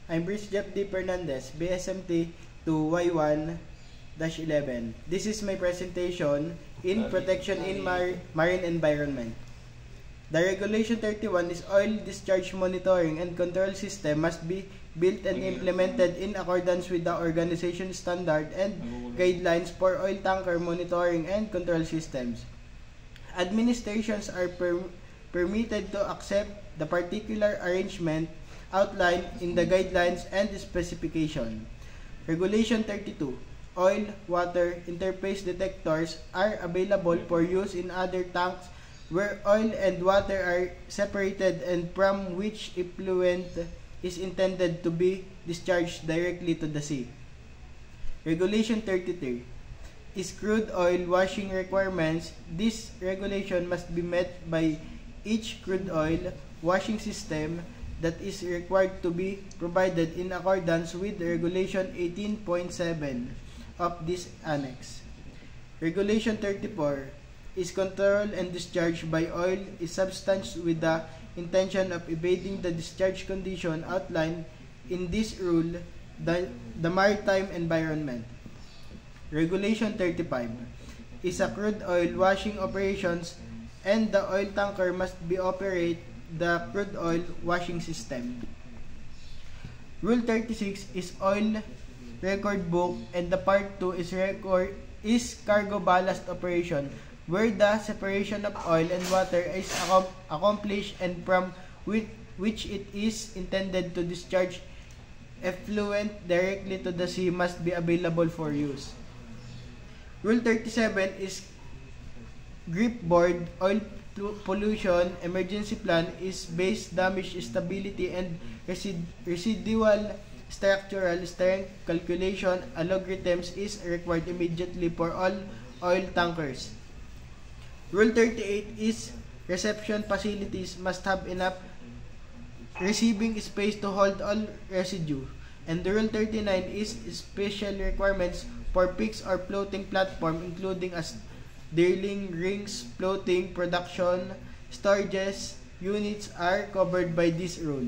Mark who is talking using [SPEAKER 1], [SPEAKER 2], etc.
[SPEAKER 1] I'm Bridge Jeff D. Fernandez, BSMT 2Y1-11. This is my presentation in Protection in Marine Environment. The Regulation 31 is Oil Discharge Monitoring and Control System must be built and implemented in accordance with the organization standard and guidelines for oil tanker monitoring and control systems. Administrations are permitted to accept the particular arrangement outlined in the guidelines and specification. Regulation 32. Oil, water, interface detectors are available for use in other tanks where oil and water are separated and from which effluent is intended to be discharged directly to the sea. Regulation 33 is crude oil washing requirements. This regulation must be met by each crude oil washing system that is required to be provided in accordance with Regulation 18.7 of this annex. Regulation 34 is control and discharge by oil is substance with the intention of evading the discharge condition outlined in this rule, the maritime environment. Regulation 35 is a crude oil washing operations and the oil tanker must be operate the crude oil washing system. Rule 36 is oil record book, and the part 2 is cargo ballast operation, where the separation of oil and water is accomplished and from which it is intended to discharge effluent directly to the sea must be available for use. Rule 37 is grip board oil pollution emergency plan is base damage stability and residual structural strength calculation algorithms is required immediately for all oil tankers. Rule 38 is reception facilities must have enough receiving space to hold all residue. And Rule 39 is special requirements for fixed or floating platform including as drilling rings, floating, production, storages units are covered by this rule.